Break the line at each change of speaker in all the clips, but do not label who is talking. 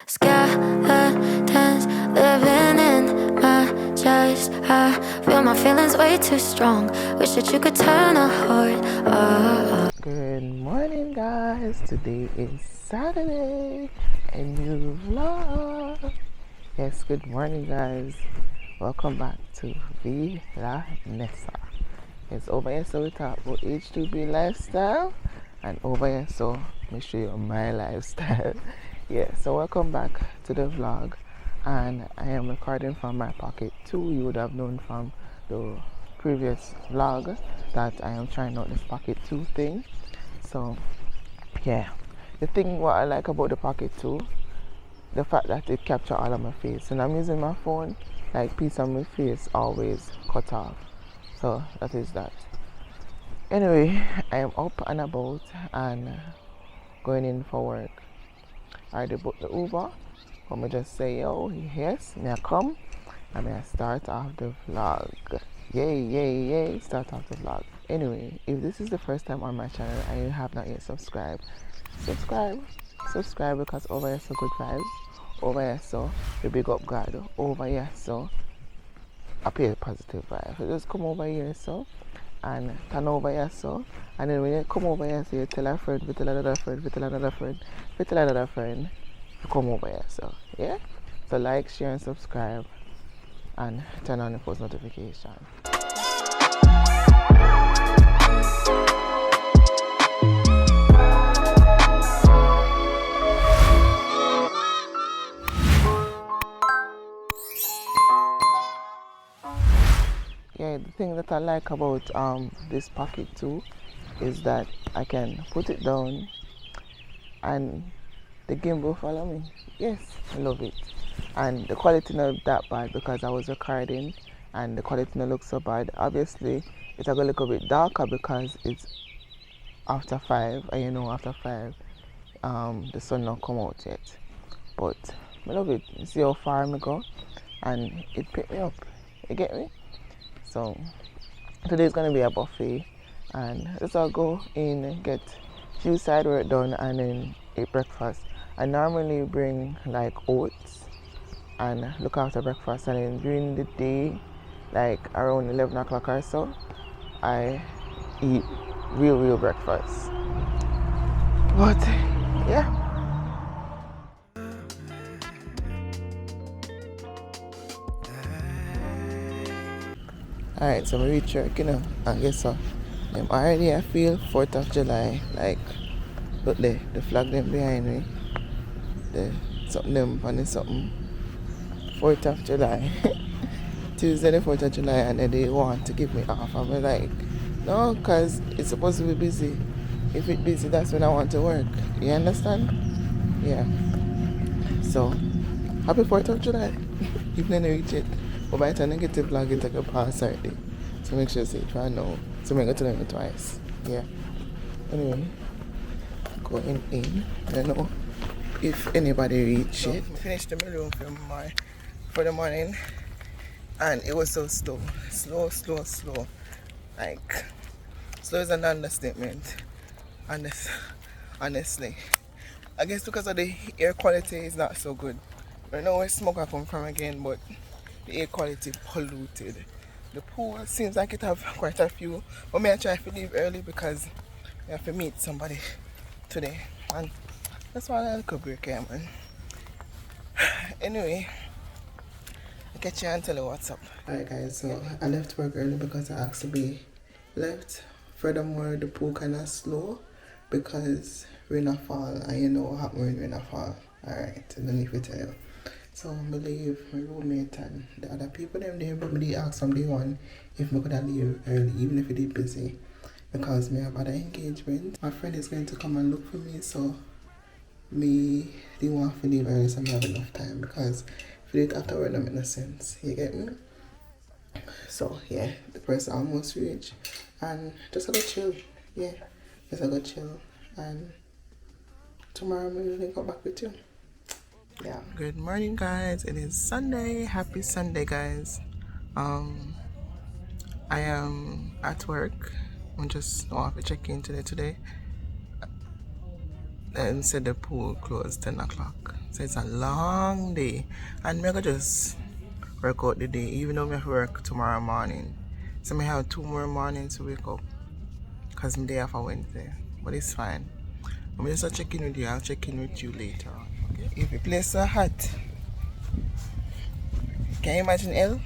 Skeletons living in my chest. I feel my feelings way too strong. Wish that you could turn a heart off.
Good morning, guys. Today is Saturday, a new vlog. Yes, good morning, guys. Welcome back to V-La-Nessa. It's over here, so we talk about H2B lifestyle, and over here, so let me show you my lifestyle. Yeah, so welcome back to the vlog, and I am recording from my pocket 2. You would have known from the previous vlog that I am trying out this pocket 2 thing. So yeah, the thing what I like about the pocket 2, the fact that it captures all of my face. When I'm using my phone, like piece of my face always cut off. So that is that. Anyway, I am up and about and going in for work. I already booked the Uber. But me just say, yo, yes, may I come? And may I start off the vlog. Yay, yay, yay, start off the vlog. Anyway, if this is the first time on my channel and you have not yet subscribed, subscribe because over here so good vibes. Over here so we big up God. Over here so I pay a positive vibe. So just come over here so and turn over here so, and then when you come over here so you tell a friend, you tell another friend, you tell another friend, you tell another friend to come over here so, yeah? So like, share and subscribe and turn on the post notification. Yeah, the thing that I like about this pocket 2 is that I can put it down and the gimbal follow me. Yes, I love it. And the quality not that bad because I was recording and the quality not look so bad. Obviously it's a little bit darker because it's after 5, and you know after 5 the sun not come out yet. But I love it. You see how far I go and it picked me up. You get me? So today's gonna be a buffet, and let's all go in and get few side work done and then eat breakfast. I normally bring like oats and look after breakfast, and then during the day, like around 11 o'clock or so, I eat real breakfast. But yeah. Alright, so we reach work, you know, and guess what? I'm already, I feel 4th of July, like, look there, the flag them behind me, the something them funny something, 4th of July, Tuesday the 4th of July, and then they want to give me off. I'm like, no, because it's supposed to be busy. If it's busy, that's when I want to work. You understand? Yeah. So, happy 4th of July, even though I reach it. But by the time I get the vlog, it take a past already. So make sure you see it right now. So I'm going to tell them twice. Yeah. Anyway, going in. I don't know if anybody reached it. I finished the meal for the morning. And it was so slow. Slow. Like, slow is an understatement. Honestly. I guess because of the air quality is not so good. I don't know where smoke I come from again, but the air quality polluted. The pool seems like it have quite a few, but me I try to leave early because I have to meet somebody today, and that's why I like a break here, man. Anyway, I'll catch you and tell you what's up. Alright guys, so I left work early because I asked to be left. Furthermore, the pool kinda slow because rain a fall, and you know what happens when rain a fall. Alright, I don't need to tell you. So I believe my roommate and the other people them there, but they asked from day one if I could leave early, even if it is busy, because I have other engagement. My friend is going to come and look for me, so me didn't want to leave early, so I have enough time, because if you do it after work, it makes no sense. You get me? So yeah, the person almost reached, and just a go chill. Yeah, just a go chill, and tomorrow I'm going to link up back with you. Yeah. Good morning, guys. It is Sunday. Happy Sunday, guys. I am at work. I'm just off to check in today. And said the pool closed 10 o'clock. So it's a long day. And I'm gonna just work out the day, even though I have to work tomorrow morning. So I have 2 more mornings to wake up. Because I'm day off on Wednesday. But it's fine. I'm just check in with you. I'll check in with you later on. Okay? If the place so hot, can you imagine hell?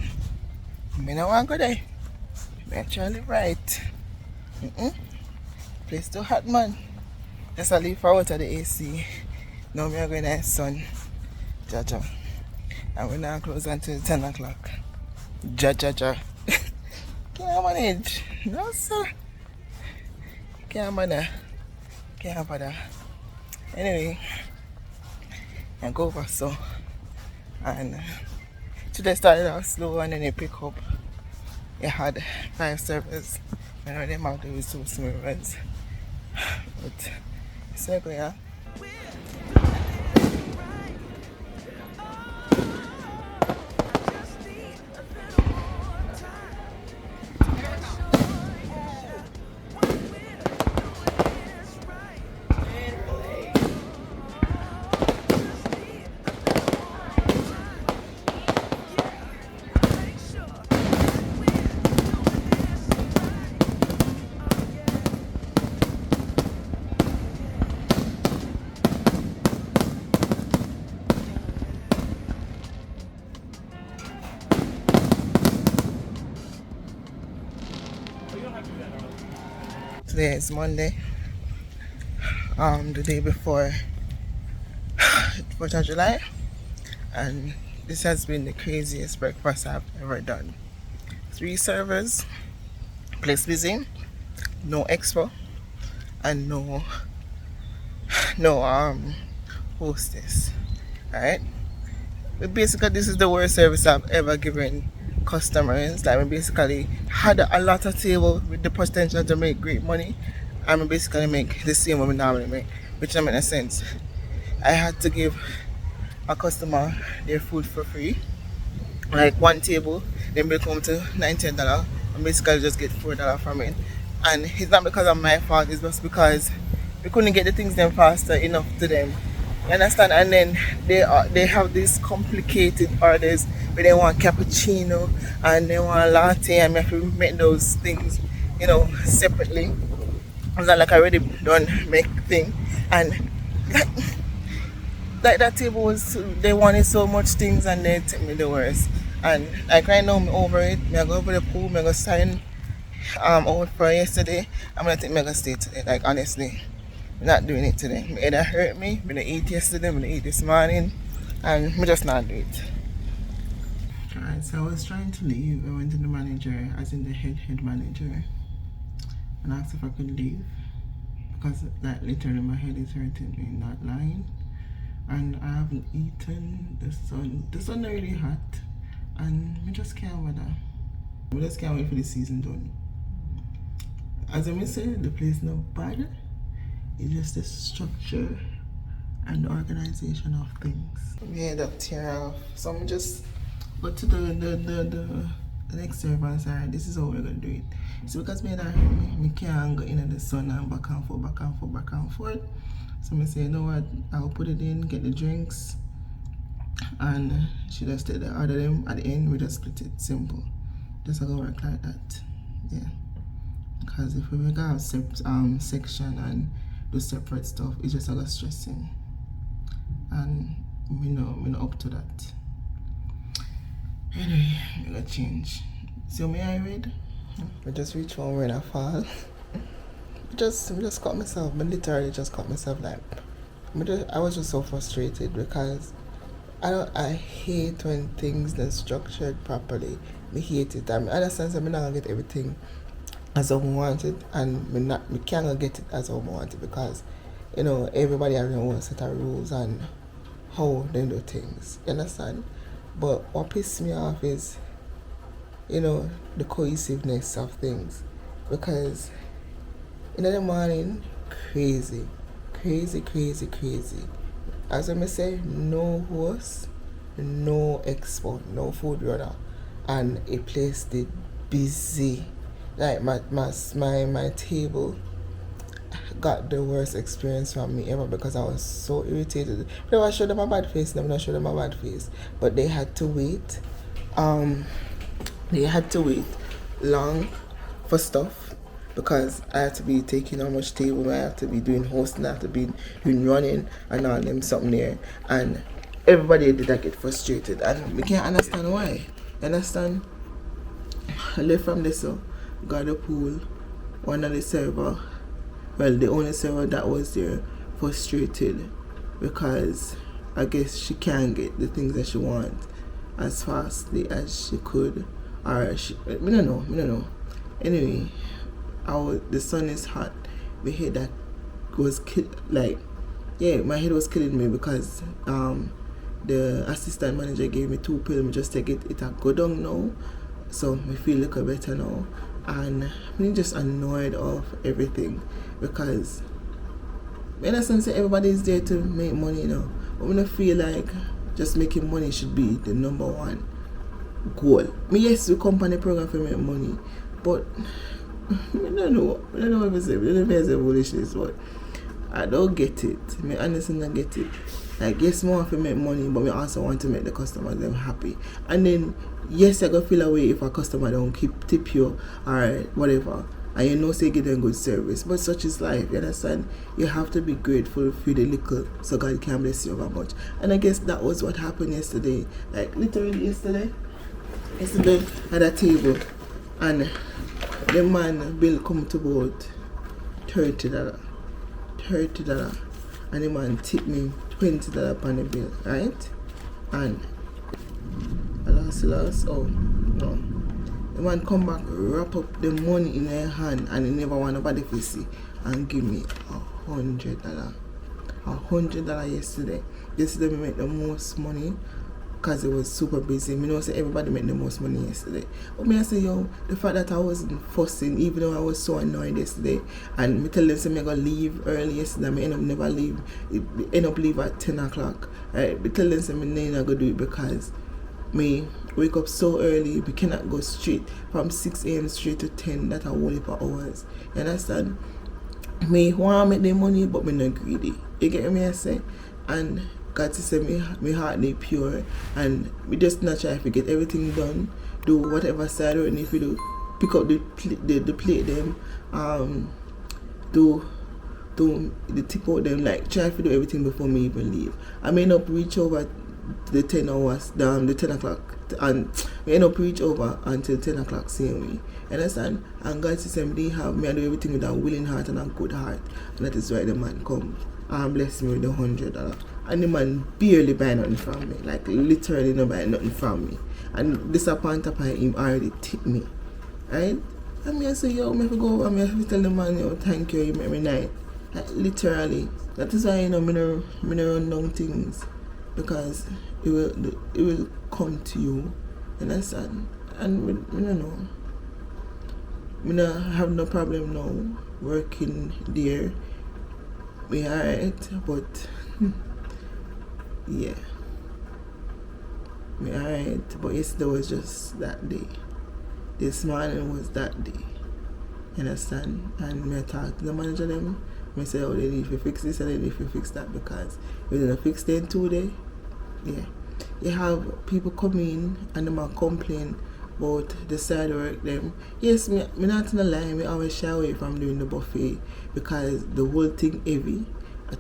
I don't want to go there. I'm actually right. Place too hot, man. Just a leave out of the AC. Now we are going to the sun. Jaja. And we're not close until 10 o'clock. Jaja. Can't manage. No, sir. Can't manage. Can't bother. Anyway, I go over so. And today started out slow and then it pick up. It had 5 servers. I know them out there with 2 servers. But it's okay, yeah. Today is Monday, the day before 4th of July, and this has been the craziest breakfast I've ever done. 3 servers, place busy, no expo, and no hostess. Alright? But basically this is the worst service I've ever given customers. Like we basically had a lot of table with the potential to make great money, and we basically make the same what we normally make, which doesn't make sense. I had to give a customer their food for free, like 1 table, then they come to $19 and basically just get $4 from it. And it's not because of my fault, it's just because we couldn't get the things them faster enough to them. You understand? And then they have these complicated orders where they want cappuccino and they want latte, and we have to make those things, separately. It's not like I already done make thing. And like that table was, they wanted so much things and they took me the worst. And like right now I'm over it. I go over the pool, I go sign out for yesterday. I'm gonna think I gonna stay today. Like honestly. I'm not doing it today. It hurt me. I'm gonna eat yesterday, I'm gonna eat this morning, and I'm just not doing it. Alright, so I was trying to leave. I went to the manager, as in the head manager, and asked if I could leave. Because like literally my head is hurting me, not lying. And I haven't eaten. The sun is really hot, and I just can't bother. I just can't wait for the season done. As I say, the place no bad. It's just the structure and the organization of things. We end up tear off. So I'm just go to the next server and say, alright, this is how we're gonna do it. So because me that hurt me can't go in the sun and back and forth. So I say, you know what, I'll put it in, get the drinks, and she just take the order them at the end, we just split it. Simple. Just gonna work like that. Yeah. Because if we make a section and do separate stuff, it's just like stressing, and we not up to that. Anyway, we gotta change. So me I read. I just reach home when I fall. I just cut myself. I literally just cut myself. Like I was just so frustrated because I hate when things are structured properly. I hate it. I understand that I'm not gonna get everything as I want it, and we can't get it as I want it because everybody has their own set of rules and how they do things. You understand? But what pisses me off is the cohesiveness of things, because in the morning crazy. As I may say, no host, no expo, no food runner, and a place did busy. Like my table, got the worst experience from me ever because I was so irritated. Never showed them a bad face, never showed them a bad face. But they had to wait. They had to wait long for stuff because I had to be taking how much table, I have to be doing hosting, I have to be doing running and all them something there. And everybody did that get frustrated and we can't understand why. You understand? I left from this, so got the pool, one of the server, well, the only server that was there, frustrated because I guess she can't get the things that she wants as fastly as she could, or she, I don't know. Anyway, the sun is hot. My head that was my head was killing me because the assistant manager gave me 2 pills. Me just take it a go down now, so I feel a little better now. And I'm just annoyed of everything because in a sense everybody is there to make money, but I feel like just making money should be the number one goal. Yes, we come on the program for make money, but I don't know if it's a foolishness, but I don't get it. I honestly don't get it. Like, yes, more to make money, but we also want to make the customers them happy. And then, yes, I gonna feel away if a customer don't keep tip you or whatever, and say give them good service. But such is life, you understand? You have to be grateful for the little so God can bless you over much. And I guess that was what happened yesterday. Like, literally yesterday at a table, and the man bill come to about $30. And the man tipped me $20 upon the bill, right? And I lost. Oh no. The man come back, wrap up the money in her hand, and he never want nobody to see, and give me $100. $100 yesterday. Yesterday we made the most money because it was super busy. I say everybody made the most money yesterday. But I say, the fact that I wasn't fussing, even though I was so annoyed yesterday, and I tell them I'm going to leave early yesterday, I end up never leave. End up leave at 10 o'clock. Right? I tell them I'm not going to do it because me wake up so early, we cannot go straight from 6 a.m. straight to 10. That's a whole heap of hours. You understand? Me want to make the money, but me not greedy. You get me? I say? And God to say me heart they pure, and we just not try to get everything done, do whatever side or if we do, pick up the plate them, do the tip out them, like try to do everything before me even leave. I may not reach over the 10 hours down the 10 o'clock, and we end up reach over until 10 o'clock same way. Understand? And God to say me have me I do everything with a willing heart and a good heart, and that is why the man come and bless me with the $100. And the man barely buy nothing from me, like literally no buy nothing from me. And disappointed upon him already tipped me, right? And I say, I have to go over, I have to tell the man, thank you, you make me night. Like, literally. That is why, I run down things, because it will come to you, you understand? And I don't know. I don't have no problem now working there. We alright, but yeah, we alright. But yesterday was just that day. This morning was that day. You understand? And me talk to the manager them. Me say, they need to fix this and they need to fix that, because we didn't fix them 2 days. Yeah, you have people come in and them complain about the side work them. Yes, me not gonna lie, me always shy away from doing the buffet because the whole thing heavy,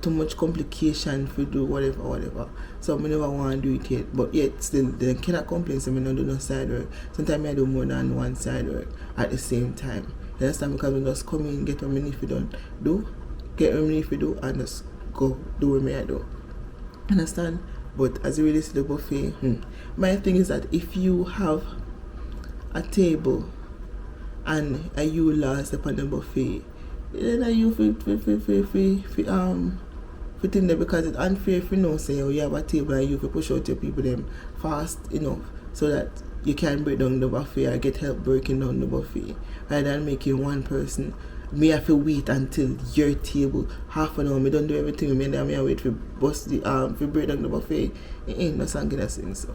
too much complication for do whatever. So me never want to do it yet. But yet still they cannot complain, so me not do no side work. Sometimes I do more than one side work at the same time. You understand? Because we just come in, get what me need to do, get what me need to do, and just go do what me I do. Understand? But as it relates to the buffet, my thing is that if you have a table and you last upon the buffet, then you fit in there, because it's unfair if you know say you have a table and you push out your people them fast enough so that you can break down the buffet or get help breaking down the buffet, rather than making one person. Me have to wait until your table half an hour. Me don't do everything. Me I wait for bust the for break down the buffet. It ain't no something that thing so.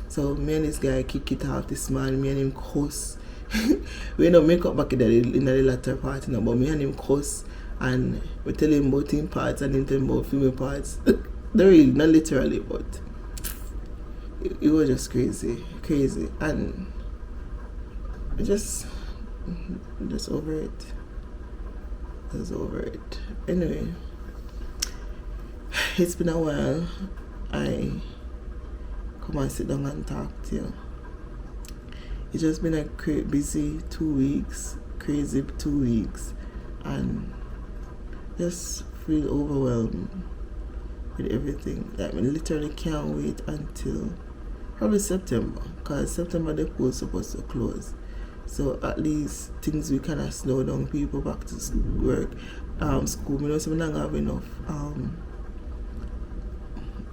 So me and this guy kick it off this man. Me and him cuss. We don't make up back in the latter part, but me and him cuss
and we tell him about team parts and him tell him about female parts. Not really, not literally, but it was just crazy, and just over it. I was over it. Anyway, it's been a while. I come and sit down and talk to you. It's just been a busy 2 weeks, crazy 2 weeks, and just feel overwhelmed with everything. Like, I literally can't wait until probably September, because September the pool is supposed to close. So at least things we kind of slow down, people back to work, school. You know, so we don't have enough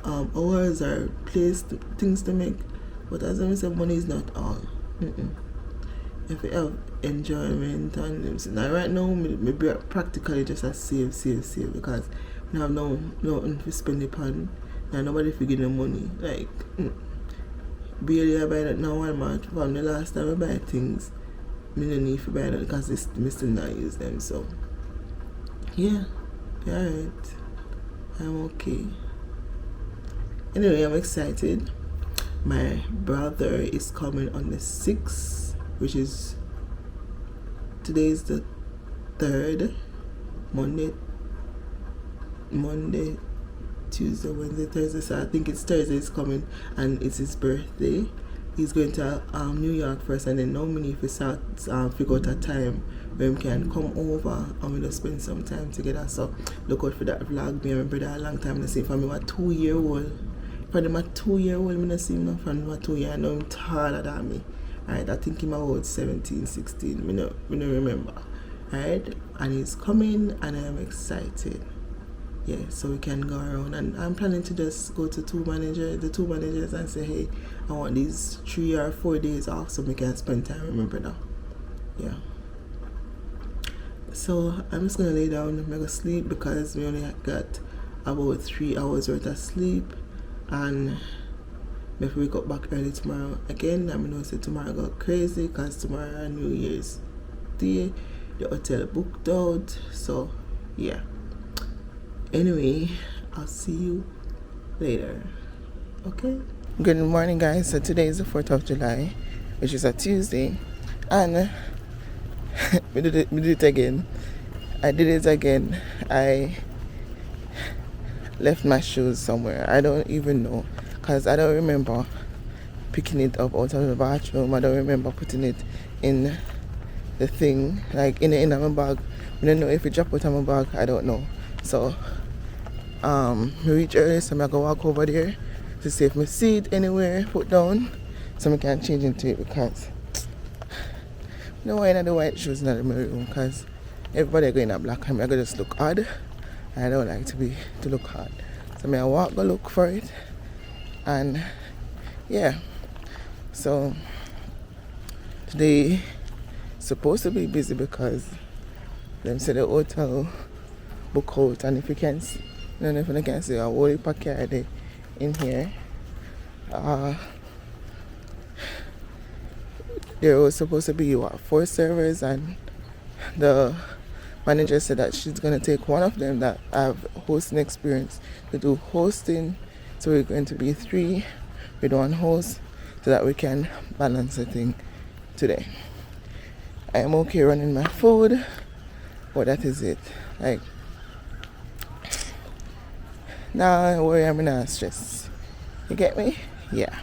hours or things to make. But as I said, money is not all. If we have enjoyment and now right now, maybe practically just a save because we have nothing to spend upon, and nobody fi give them money. Like barely I buy that now Walmart. From the last time I buy things, I don't need to buy that because I still not use them. So yeah, alright, I'm okay. Anyway, I'm excited. My brother is coming on the 6th, which is today's the 3rd, Monday, Tuesday, Wednesday, Thursday. So I think it's Thursday is coming, and it's his birthday. He's going to New York first, and then now we need to start figure out a time when we can come over and we'll spend some time together. So look out for that vlog. Me and my brother a long time to see from him a 2-year-old. From him a 2-year-old, I don't see him now from him a 2 year. I know him taller than me. Alright, I think him about 17, 16. I don't remember. Alright, and he's coming, and I am excited. Yeah, so we can go around, and I'm planning to just go to the two managers and say, hey, I want these 3 or 4 days off so we can spend time with my brother. Yeah. So I'm just gonna lay down and go sleep because we only got about 3 hours worth of sleep, and if we wake up back early tomorrow again, I'm gonna say tomorrow go crazy because tomorrow New Year's Day, the hotel booked out. So yeah. Anyway, I'll see you later. Okay? Good morning, guys. So today is the 4th of July, which is a Tuesday. And we did it again. I did it again. I left my shoes somewhere. I don't even know. Because I don't remember picking it up out of the bathroom. I don't remember putting it in the thing, like in my bag. I don't know if it dropped out of my bag. I don't know. So we reach early, so I'm gonna walk over there to see if my seat anywhere put down so I can change into it, because no one of the white shoes in my room, because everybody going in black and I gonna just look odd. I don't like to look odd. So I'm gonna walk, go look for it, and yeah. So today supposed to be busy because them say the hotel book out, and if you can see, I don't know if I can see a whole heap of car in here. There was supposed to be 4 servers, and the manager said that she's gonna take one of them that have hosting experience to do hosting. So we're going to be 3 with 1 host so that we can balance the thing today. I am okay running my food, but that is it. Like, now worry, I'm not stressed. You get me? Yeah.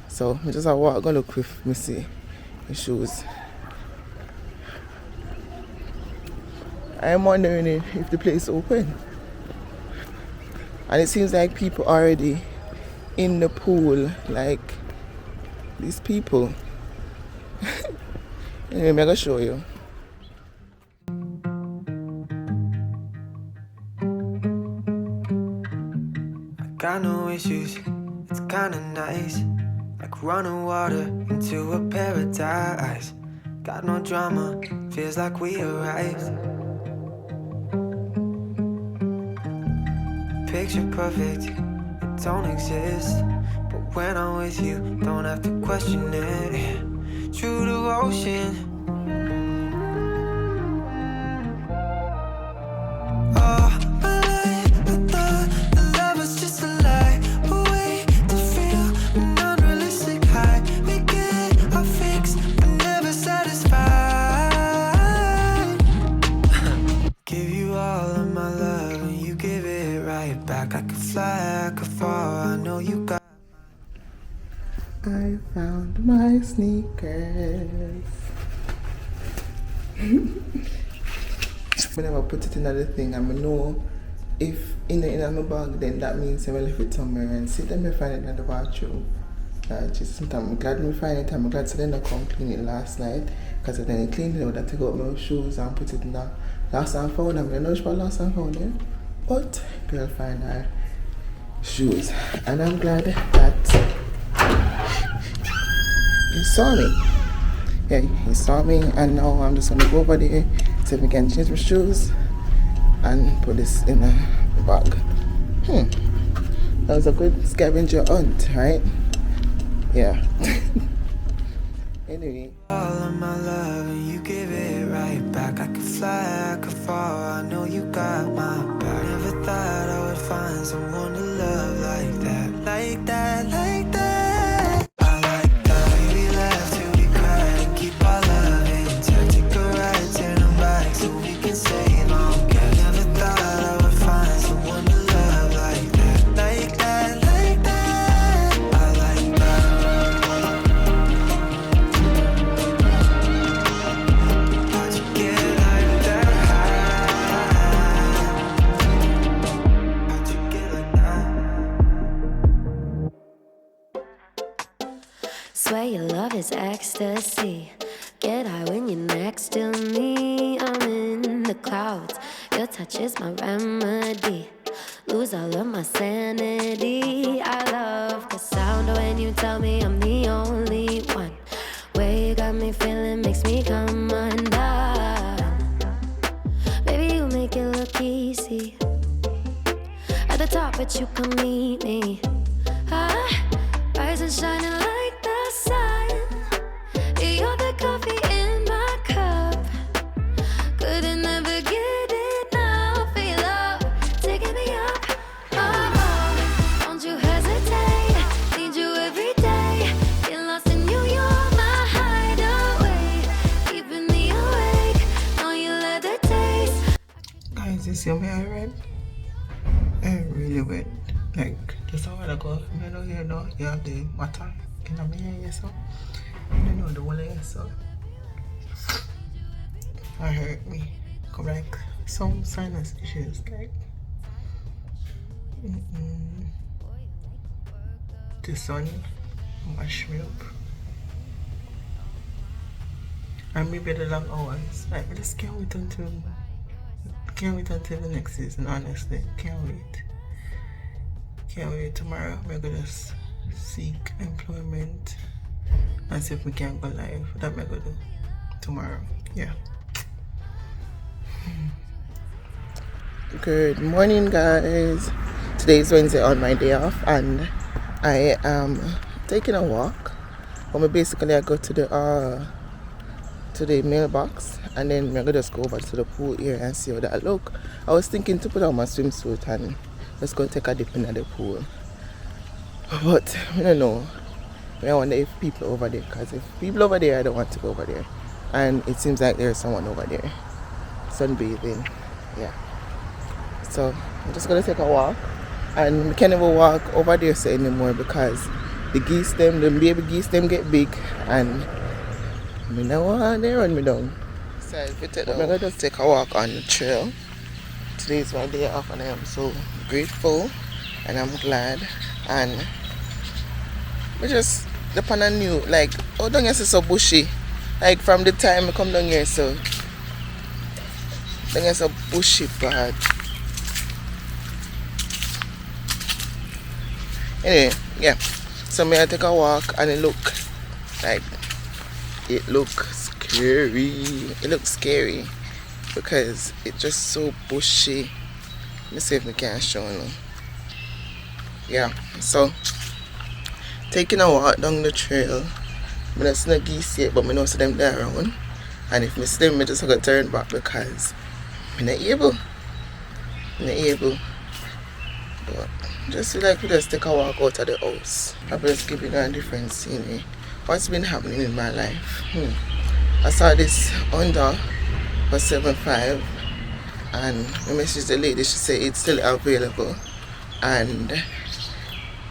So I just walk, go look with me see the shoes. I am wondering if the place is open. And it seems like people already in the pool, like these people. Anyway, I'm gonna show you.
Got no issues, it's kinda nice. Like running water into a paradise. Got no drama, feels like we arrived. Picture perfect, it don't exist. But when I'm with you, don't have to question it. True devotion. you got.
I found my sneakers. Whenever I put it in another thing, I know if in my bag, then that means I will leave it somewhere and see them I find it in the bathroom. Just sometimes I'm glad I find it. I'm glad I didn't come clean it last night because I didn't clean it. I take out my shoes and put it in the last time I found them. I don't know which one last time I found it, but girl find her shoes, and I'm glad that you saw me. Yeah, he saw me, and now I'm just gonna go over there, see if we can change my shoes and put this in a bag. That was a good scavenger hunt, right? Yeah. Anyway.
All of my love and you give it right back. I could fly, I could fall, I know you got my back. Never thought I would find someone to love like that. Like that, like that. I like that. We left till we cried and keep our love intact. Take a ride, turn them back so we can save on gas. Never thought I would find someone to love like that. Like that, like that. I like that. How'd you get like that? How'd you get like that?
Swear your love is ecstasy. Get high when you're next to me. I'm in the clouds. Your touch is my remedy. Lose all of my sanity. I love the sound when you tell me I'm the only one. Way you got me feeling makes me come undone. Baby, you make it look easy. At the top, but you come meet me. Rise and shining like the sun. You're the coffee in my cup. Couldn't never get enough of your love, taking me up. Oh, don't you hesitate. Need you every day. Get lost in you, you're my hideaway. Keeping me awake. Know you love the taste.
Guys, you see my hair red? Hair really wet. Like, just a while ago, I know you know you have the matter in my hair, so you know the whole hair, so that hurt me. Come like some sinus issues, like the sun mash me up. And maybe the long hours. Like, I just can't wait until the next season, honestly. Can't wait. Can't wait. Tomorrow we're gonna seek employment and see if we can go live. That we're gonna do tomorrow. Yeah. Good morning, guys. Today is Wednesday on my day off, and I am taking a walk. Basically I go to the mailbox, and then we're gonna just go over to the pool here and see how that look. I was thinking to put on my swimsuit and let's go take a dip in the pool, but I don't know. I wonder if people over there, because if people over there, I don't want to go over there, and it seems like there's someone over there sunbathing. Yeah, so I'm just gonna take a walk, and we can't even walk over there so anymore because the baby geese them get big, and I don't want they run me down. So I'm gonna just take a walk on the trail. Today is my day off, and I am so grateful and I'm glad, and we just upon a new, like, oh, down here is so bushy, like from the time I come down here, so down here is so bushy part. Anyway, yeah, so I take a walk, and it looks scary because it's just so bushy. Let me see if we can show you. Yeah, so taking a walk down the trail. I don't see no geese yet, but I know see them there around. And if I see them, I just have to turn back because I'm not able. But just feel like we just take a walk out of the house. I'm just giving a different scenery. What's been happening in my life? I saw this under for 7.5, and I messaged the lady. She said it's still available, and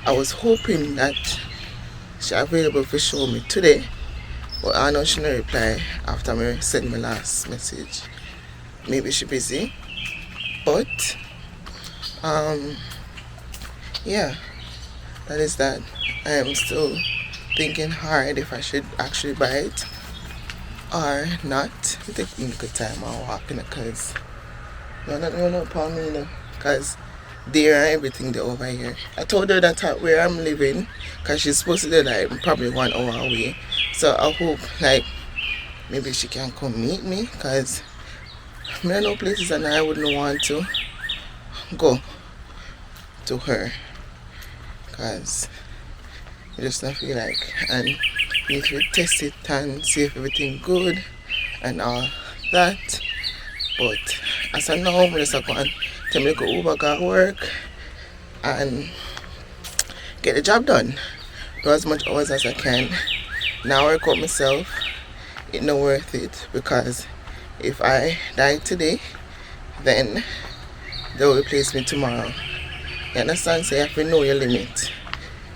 I was hoping that she available to show me today, but I know she no reply after me send my last message. Maybe she busy, but yeah, that is that. I am still thinking hard if I should actually buy it or not. It take me a good time on walking because no upon me, because there and everything there over here. I told her that where I'm living, because she's supposed to be like probably 1 hour away. So I hope like maybe she can come meet me, because I know places and I wouldn't want to go to her, because I just don't feel like, and need to test it and see if everything good and all that. But as I know, I'm just going to tell me to go Uber, go work and get the job done. Do as much hours as I can. Now work out myself, it's not worth it, because if I die today, then they will replace me tomorrow. You understand? So you have to know your limit.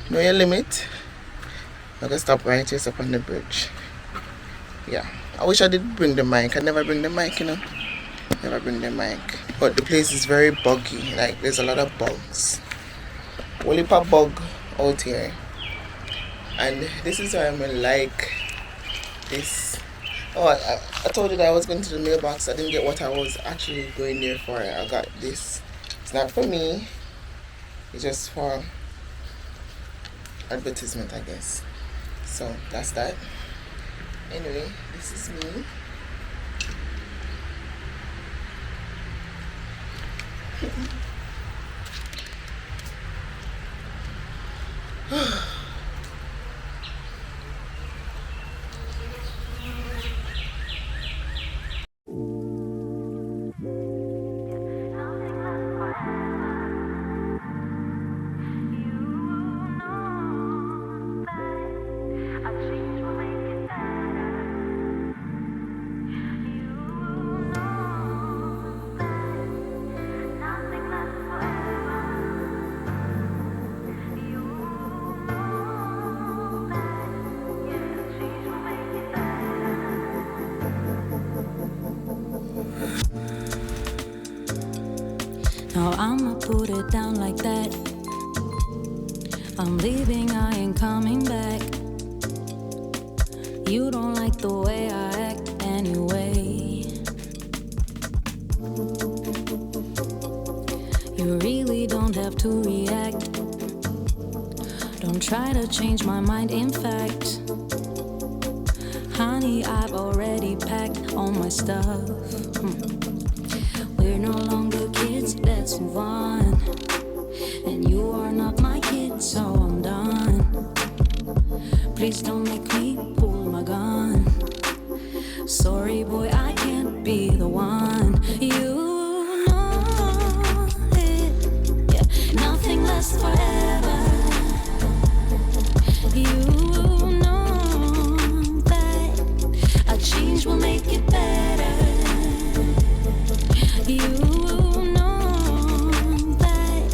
Know your limit. I'm gonna stop right here up on the bridge. Yeah. I wish I did bring the mic. I never bring the mic, Never bring the mic. But the place is very buggy. Like there's a lot of bugs. Only a bug out here. And this is why I'm like this. Oh, I told you that I was going to the mailbox. I didn't get what I was actually going there for. I got this. It's not for me. It's just for advertisement, I guess. So that's that. Anyway, this is me.
Now I'ma put it down like that. I'm leaving, I ain't coming back. You don't like the way I act anyway. You really don't have to react. Don't try to change my mind, in fact. Honey, I've already packed all my stuff. We're no longer kids, let's move on. And you are not my kid, so I'm done. Please don't make me pull my gun. Sorry boy, I can't be the one. You know it, yeah, nothing lasts forever. You know that a change will make it better. You know that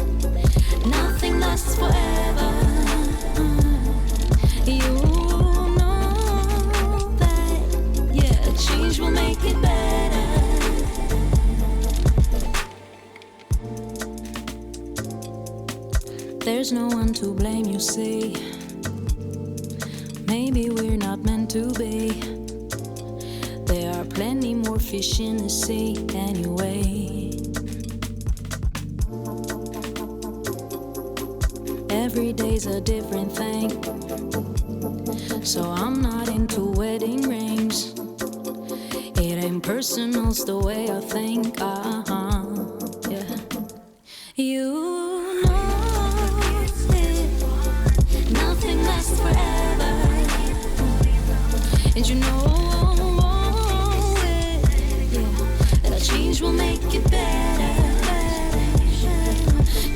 nothing lasts forever. You know that, yeah, a change will make it better. There's no one to blame, you see. Maybe we're not meant to be. There are plenty more fish in the sea anyway. Every day's a different thing. So I'm not into wedding rings. It ain't personal's the way I think. Yeah. You know it, nothing lasts forever. And you know change will make it better.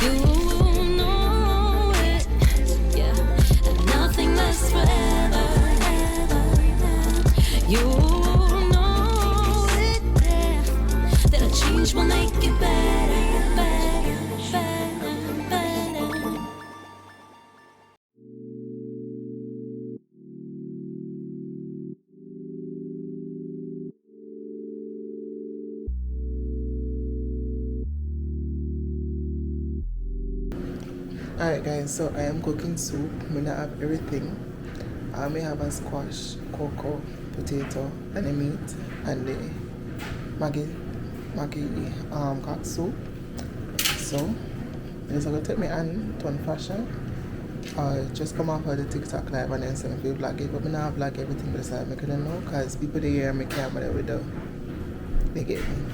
You know it, yeah, and nothing lasts forever. You know it, yeah, that a change will make it better, better, better, better.
Alright guys, so I am cooking soup. I'm gonna have everything. I may have a squash, cocoa, potato, and the meat, and the Maggie cock soup. So I'm just gonna take my hand to fashion. Just come off of the TikTok live and then send me vlog it. But I'm not vlog everything but I make it know because people they hear me camera with the they get me.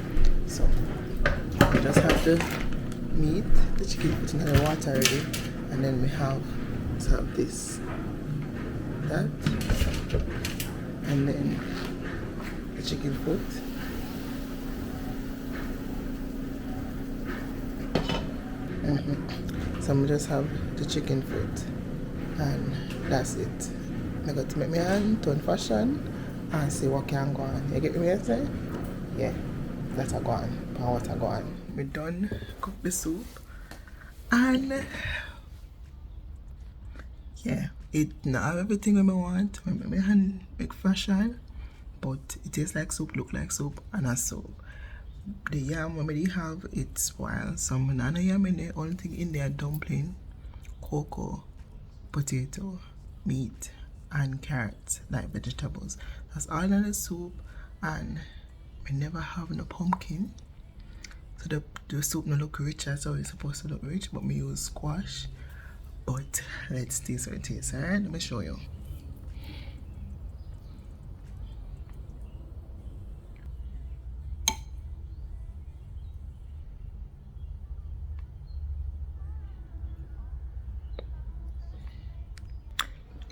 So I just have the meat, the chicken put in the water already, and then we have this, that, and then the chicken foot. So I'm just have the chicken foot, and that's it. I got to make my hand turn fashion and see what can go on. You get me what I say? Yeah, that's a go on. What a go on. We done cook the soup, and yeah, it not have everything I want. I make my hand make fashion, but it tastes like soup, look like soup, and a soup. The yam when we have it spoiled. Some banana yam in there, only thing in there dumpling, cocoa, potato, meat, and carrots, like vegetables. That's all in the soup, and we never have no pumpkin. So the soup no look rich as how it's supposed to look rich, but we use squash. But let's taste what it tastes, alright? Let me show you.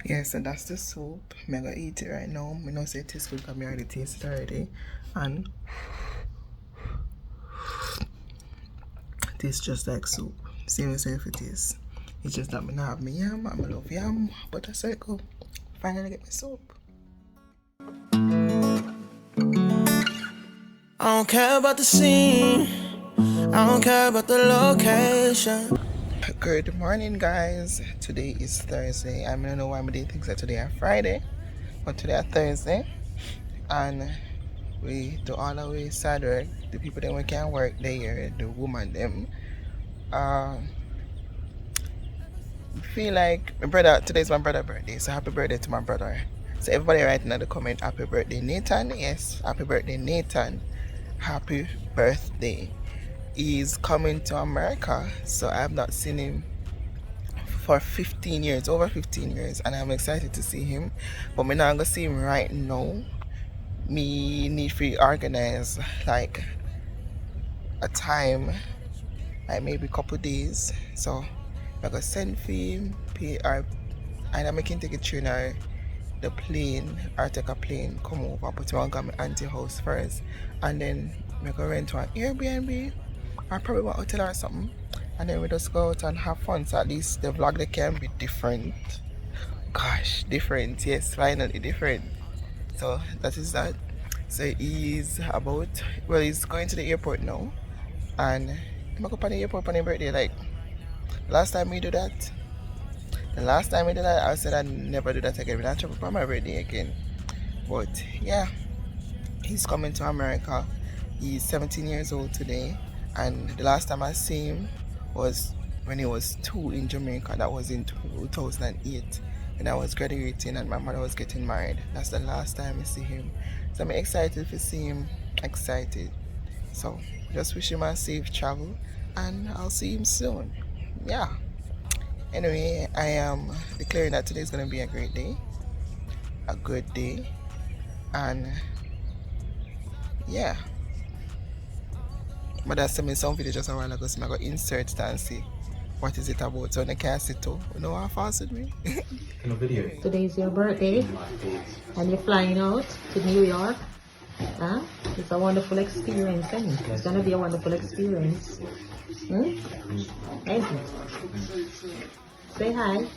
Yeah, so that's the soup. I'm gonna eat it right now. I know say it tastes good because I already tasted it already. And it tastes just like soup. Same as if it is. It's just that I don't have my yam. I love yam. But that's how it go. Finally get my soup.
I don't care about the scene, I don't care about the location.
Good morning, guys. Today is Thursday. I don't know why my day thinks that today are Friday, but today are Thursday, and we do all the way sad work. The people that we can't work there, the woman them. Feel like my brother. Today's my brother's birthday, so happy birthday to my brother. So everybody writing in the comment, happy birthday, Nathan. Yes, happy birthday, Nathan. Happy birthday. He's coming to America, so I have not seen him for 15 years, over 15 years, and I'm excited to see him. But I'm not gonna see him right now. Me need to organize like a time, like maybe a couple days. So I'm gonna send for him, pay or either I can take a train or the plane or take a plane, come over, but I'm gonna my auntie house first, and then I'm gonna rent one Airbnb or probably one hotel or something, and then we just go out and have fun. So at least the vlog they can be different. Gosh, different, yes, finally different. So that is that. So he's going to the airport now, and I'm going to go to the airport on his birthday. Like last time we do that, I said I'd never do that again. We're not travel for my birthday again. But yeah, he's coming to America. He's 17 years old today, and the last time I see him was when he was 2 in Jamaica. That was in 2008, when I was graduating and my mother was getting married. That's the last time I see him. So I'm excited to see him. Excited. So just wish him a safe travel, and I'll see him soon. Yeah. Anyway, I am declaring that today is going to be a great day, a good day, and yeah. But that's me some video just a while ago, so I'm going to insert it and see what is it about. So I can't sit too. You know how fast with me?
Today is your birthday and you're flying out to New York. Huh? It's a wonderful experience, eh? It's gonna be a wonderful experience. Thank you. Say hi.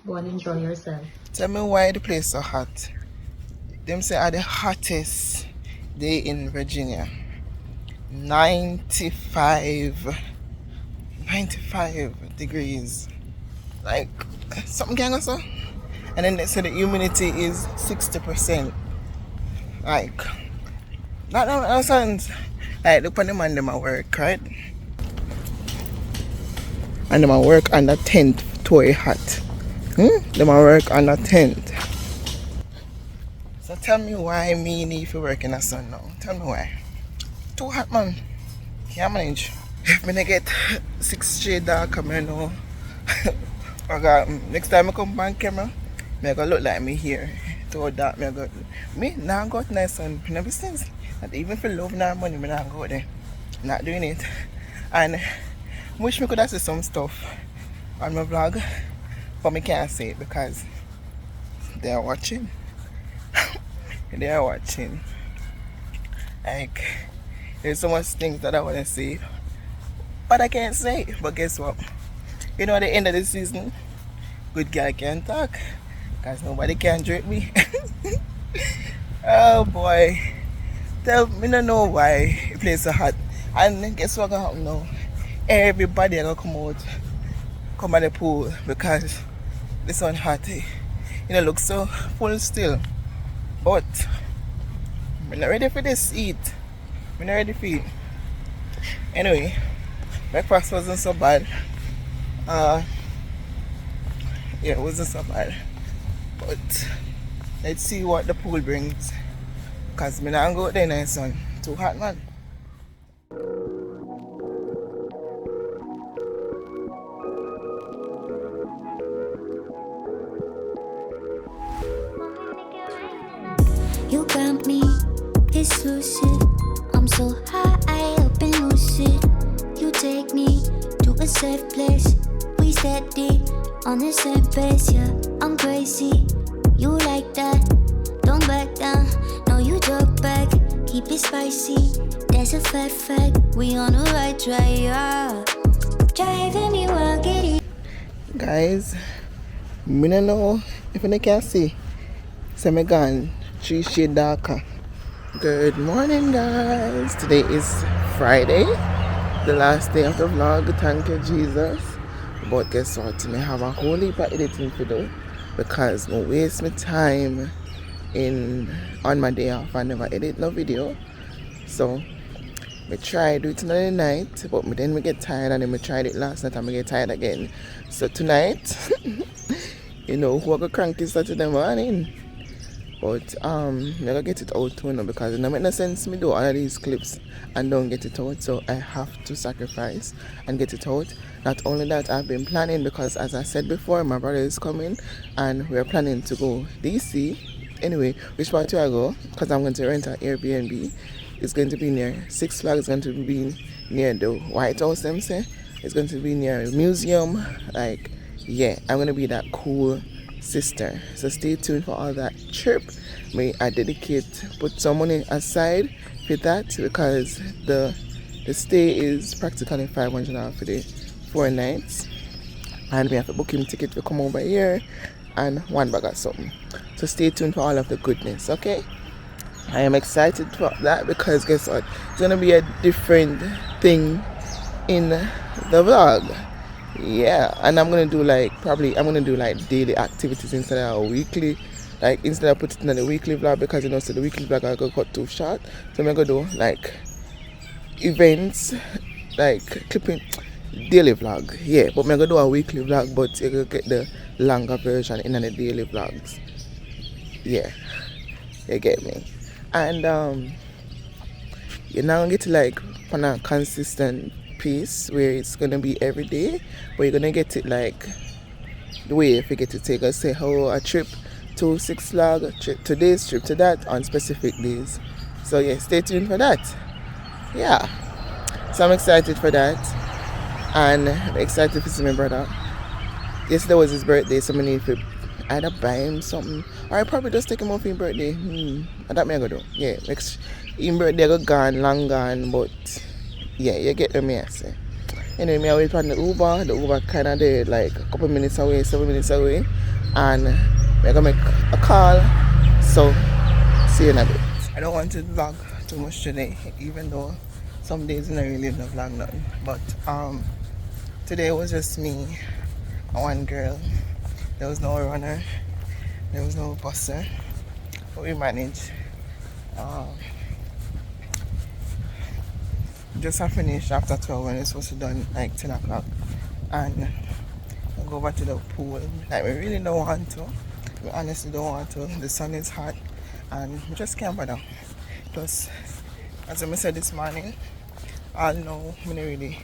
Go and enjoy yourself.
Tell me why the place so hot. Them say are the hottest day in Virginia. 95 degrees. Like something can go so. And then they say the humidity is 60%. Like that don't make no sense. Like, look on the man, them at work, right? And them at work on the tent, toy hot. Them at work on the tent. So tell me why me need to work in the sun now. Tell me why. Too hot, man. Can't manage. If me get 6 shade dark, I know. Next time I come back camera, I go look like me here. Too dark, me now got nice sun. Never since. Not even for love nor money, me not go there. Not doing it. And wish me could have seen some stuff on my vlog, but me can't say it because they are watching. They are watching. Like, there's so much things that I want to say, but I can't say it. But guess what? You know, at the end of the season, good girl can't talk because nobody can drink me. Oh boy. Tell me don't know why the place so hot. And guess what gonna happen now? Everybody gonna come at the pool because the sun hot. You know, look so full still. But I'm not ready for this heat. I'm not ready for it. Anyway, breakfast wasn't so bad. Yeah, it wasn't so bad. But let's see what the pool brings. Because I'm not go there in the sun. Too hot, man.
You got me, it's lucid. I'm so high up and lucid. You take me to a safe place. We steady on the same pace, yeah. I'm crazy, you like that. Don't back down, no you drop back. Keep it spicy, there's a fat fact. We on the right track, yeah. Driving me wild, get it.
Guys, I don't know if I can see. So I'm gone 3 shades darker. Good morning, guys. Today is Friday, the last day of the vlog. Thank you, Jesus. But guess what? I have a whole heap of editing to do because I waste my time on my day off. I never edit no video. So I try do it another night, but then we get tired, and then I tried it last night and I get tired again. So tonight, you know, we're gonna crank this Saturday morning. But I'm gonna get it out too now because it don't make no sense me do all of these clips and don't get it out. So I have to sacrifice and get it out. Not only that, I've been planning because, as I said before, my brother is coming and we're planning to go DC. Anyway, which part do I go? Because I'm going to rent an Airbnb. It's going to be near Six Flags. It's going to be near the White House, them say. It's going to be near a museum. Like, yeah, I'm going to be that cool sister. So stay tuned for all that trip. I put some money aside for that because the stay is practically $500 for the 4 nights, and we have to book him ticket to come over here and one bag of something. So stay tuned for all of the goodness, okay? I am excited for that because guess what? It's gonna be a different thing in the vlog. Yeah, and I'm gonna do like daily activities instead of weekly. Like instead of putting it in the weekly vlog because you know, so the weekly vlog I go cut too short. So I'm gonna do like events, like clipping daily vlog. Yeah, but I'm gonna do a weekly vlog, but you're gonna get the longer version in the daily vlogs. Yeah, you get me. And you're now gonna get to like on a consistent piece where it's gonna be every day, but you're gonna get it like the way if you get to take us say a trip to Six Flags, a trip to this, trip to that on specific days. So yeah, stay tuned for that. Yeah, so I'm excited for that, and I'm excited to see my brother. Yesterday was his birthday, so I need to either buy him something or I probably just take him off his birthday. And that me I go do. Yeah, his birthday go gone, long gone, but yeah, you get the me I say. Anyway, me I wait on the Uber. The Uber kind of there like a couple minutes away, 7 minutes away, and we're gonna make a call. So see you in a bit. I don't want to vlog too much today, even though some days I really don't vlog nothing. But today was just me and one girl. There was no runner, there was no busser, but we managed. just have finished after 12 when it's supposed to be done like 10 o'clock. And I go back to the pool. Like, we really don't want to. We honestly don't want to. The sun is hot and we just can't bother. Plus, as I said this morning, I'll know when I really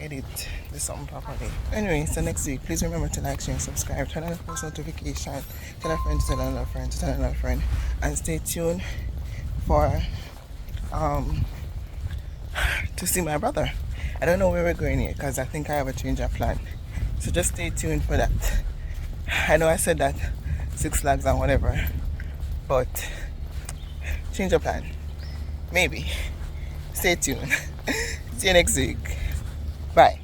edit this something properly. Anyway, so next week, please remember to like, share, and subscribe, turn on the post notification, tell a friend to tell another friend to tell another friend, and stay tuned for to see my brother. I don't know where we're going yet because I think I have a change of plan. So just stay tuned for that. I know I said that 6 flags and whatever, but change of plan. Maybe. Stay tuned. See you next week. Bye.